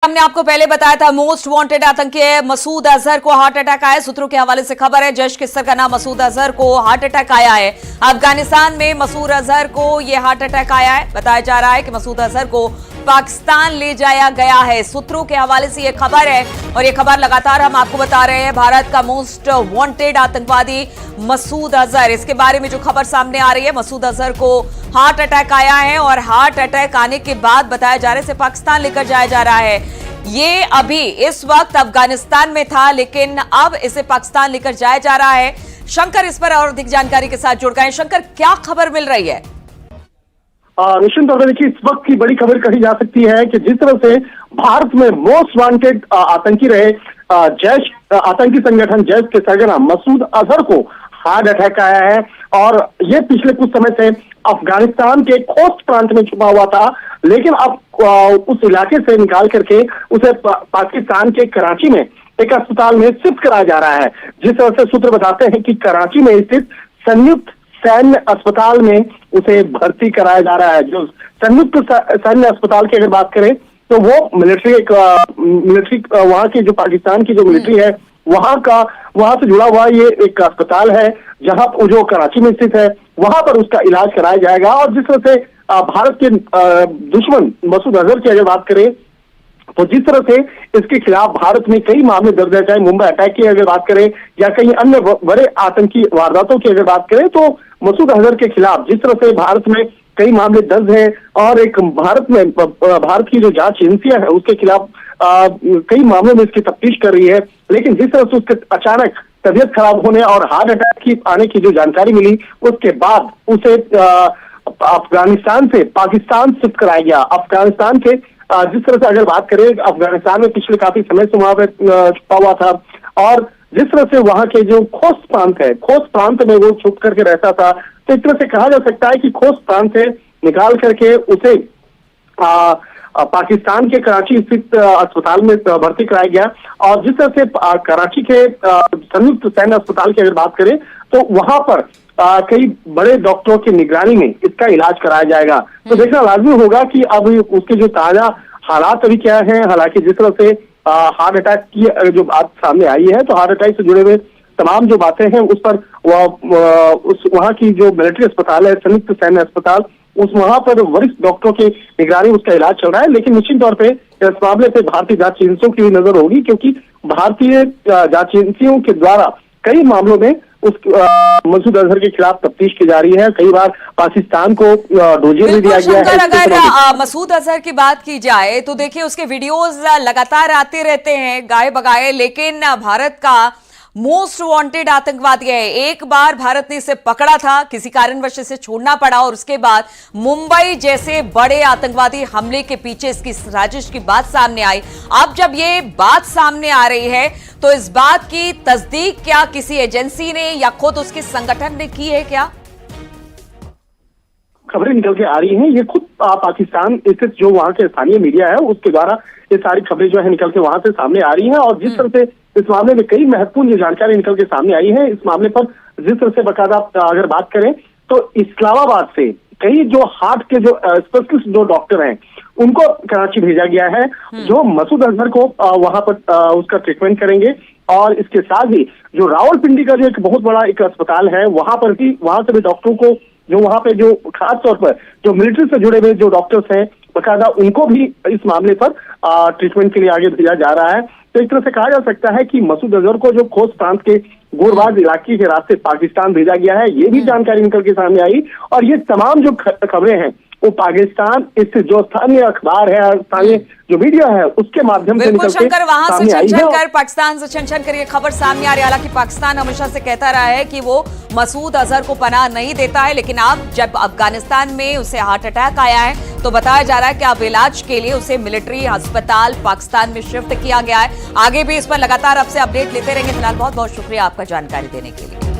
हमने आपको पहले बताया था मोस्ट वांटेड आतंकी मसूद अजहर को हार्ट अटैक आया। सूत्रों के हवाले से खबर है जैश किस्तर का नाम मसूद अजहर को हार्ट अटैक आया है। अफगानिस्तान में मसूद अजहर को यह हार्ट अटैक आया है। बताया जा रहा है कि मसूद अजहर को पाकिस्तान ले जाया गया है। सूत्रों के हवाले से यह खबर है और यह खबर लगातार हम आपको बता रहे हैं। भारत का मोस्ट वांटेड आतंकवादी मसूद अजहर, इसके बारे में जो खबर सामने आ रही है, मसूद अजहर को हार्ट अटैक आया है और हार्ट अटैक आने के बाद बताया जा रहा है इसे पाकिस्तान लेकर जाया जा रहा है। ये अभी इस वक्त अफगानिस्तान में था लेकिन अब इसे पाकिस्तान लेकर जाया जा रहा है। शंकर इस पर और अधिक जानकारी के साथ जुड़ गए हैं। शंकर, क्या खबर मिल रही है? निश्चित तौर पर देखिए, इस वक्त की बड़ी खबर कही जा सकती है कि जिस तरह से भारत में मोस्ट वांटेड आतंकी रहे जैश आतंकी संगठन जैश के सरगना मसूद अजहर को हार्ट अटैक आया है और ये पिछले कुछ समय से अफगानिस्तान के खोस्त प्रांत में छुपा हुआ था, लेकिन अब उस इलाके से निकाल करके उसे पाकिस्तान के कराची में एक अस्पताल में शिफ्ट कराया जा रहा है। जिस तरह से सूत्र बताते हैं कि कराची में स्थित संयुक्त सैन्य अस्पताल में उसे भर्ती कराया जा रहा है। जो संयुक्त सैन्य अस्पताल की अगर बात करें तो वो मिलिट्री वहां की जो पाकिस्तान की जो मिलिट्री है वहां से जुड़ा हुआ ये एक अस्पताल है, जहां जो कराची में स्थित है, वहां पर उसका इलाज कराया जाएगा। और जिस तरह से भारत के दुश्मन मसूद अजहर की अगर बात करें तो जिस तरह से इसके खिलाफ भारत में कई मामले दर्ज है, चाहे मुंबई अटैक की अगर बात करें या कहीं अन्य बड़े आतंकी वारदातों की अगर बात करें, तो मसूद अजहर के खिलाफ जिस तरह से भारत में कई मामले दर्ज है और एक भारत की जो जांच एजेंसियां है उसके खिलाफ कई मामलों में इसकी तफ्तीश कर रही है। लेकिन जिस तरह से उसके अचानक तबीयत खराब होने और हार्ट अटैक की आने की जो जानकारी मिली, उसके बाद उसे अफगानिस्तान से पाकिस्तान शिफ्ट कराया गया। अफगानिस्तान के जिस तरह से अगर बात करें, अफगानिस्तान में पिछले काफी समय से वहां पर छुपा हुआ था और जिस तरह से वहां के जो खोस्त प्रांत है, खोस्त प्रांत में वो छुप करके रहता था, तो इस तरह से कहा जा सकता है कि खोस्त प्रांत से निकाल करके उसे पाकिस्तान के कराची स्थित अस्पताल में भर्ती कराया गया। और जिस तरह से कराची के संयुक्त सैन्य अस्पताल की अगर बात करें तो वहां पर कई बड़े डॉक्टरों की निगरानी में इसका इलाज कराया जाएगा। तो देखना लाजमी होगा कि अब उसके जो ताजा हालात अभी क्या है। हालांकि जिस तरह से हार्ट अटैक की जो बात सामने आई है, तो हार्ट अटैक से जुड़े हुए तमाम जो बातें हैं उस पर वहां की जो मिलिट्री अस्पताल है, संयुक्त सैन्य अस्पताल, उस वहां पर वरिष्ठ डॉक्टरों की निगरानी उसका इलाज चल रहा है। लेकिन निश्चित तौर पर इस मामले पे भारतीय जांच एजेंसियों की भी नजर होगी, क्योंकि भारतीय जांच एजेंसियों के द्वारा कई मामलों में उस मसूद अजहर के खिलाफ तफ्तीश की जा रही है। कई बार पाकिस्तान को डोजियर भी दिया गया है। अगर मसूद अजहर की बात की जाए तो देखिए उसके वीडियोस लगातार आते रहते हैं गाए बगाए, लेकिन भारत का मोस्ट वांटेड आतंकवादी है। एक बार भारत ने इसे पकड़ा था, किसी कारणवश इसे छोड़ना पड़ा और उसके बाद मुंबई जैसे बड़े आतंकवादी हमले के पीछे इसकी साजिश की बात सामने आई। अब जब ये बात सामने आ रही है तो इस बात की तस्दीक क्या किसी एजेंसी ने या खुद उसके संगठन ने की है? क्या खबरें निकल के आ रही हैं, ये खुद पाकिस्तान स्थित जो वहां के स्थानीय मीडिया है उसके द्वारा ये सारी खबरें जो है निकल के वहां से सामने आ रही हैं। और जिस तरह से इस मामले में कई महत्वपूर्ण जानकारी निकल के सामने आई है, इस मामले पर जिस तरह से बाकायदा अगर बात करें तो इस्लामाबाद से कई जो हार्ट के जो स्पेशलिस्ट जो डॉक्टर हैं उनको कराची भेजा गया है, जो मसूद अजहर को वहां पर उसका ट्रीटमेंट करेंगे। और इसके साथ ही जो रावलपिंडी का जो एक बहुत बड़ा एक अस्पताल है, वहां से भी डॉक्टरों को जो वहां पे जो खास तौर पर जो मिलिट्री से जुड़े हुए जो डॉक्टर्स हैं बकायदा उनको भी इस मामले पर ट्रीटमेंट के लिए आगे भेजा जा रहा है। तो एक तरह से कहा जा सकता है कि मसूद अजहर को जो खोस्त प्रांत के गोरबाज इलाके के रास्ते पाकिस्तान भेजा गया है, ये भी जानकारी निकल के सामने आई। और ये तमाम जो खबरें हैं वो पाकिस्तान इससे जो स्थानीय अखबार है, स्थानीय जो मीडिया है उसके माध्यम से निकल के सामने आई है। पाकिस्तान से छन कर ये खबर सामने आ रही है। हालांकि पाकिस्तान हमेशा से कहता रहा है कि वो मसूद अजहर को पनाह नहीं देता है, लेकिन अब जब अफगानिस्तान में उसे हार्ट अटैक आया है तो बताया जा रहा है कि अब इलाज के लिए उसे मिलिट्री अस्पताल पाकिस्तान में शिफ्ट किया गया है। आगे भी इस पर लगातार आपसे अपडेट लेते रहेंगे। फिलहाल बहुत बहुत शुक्रिया आपका जानकारी देने के लिए।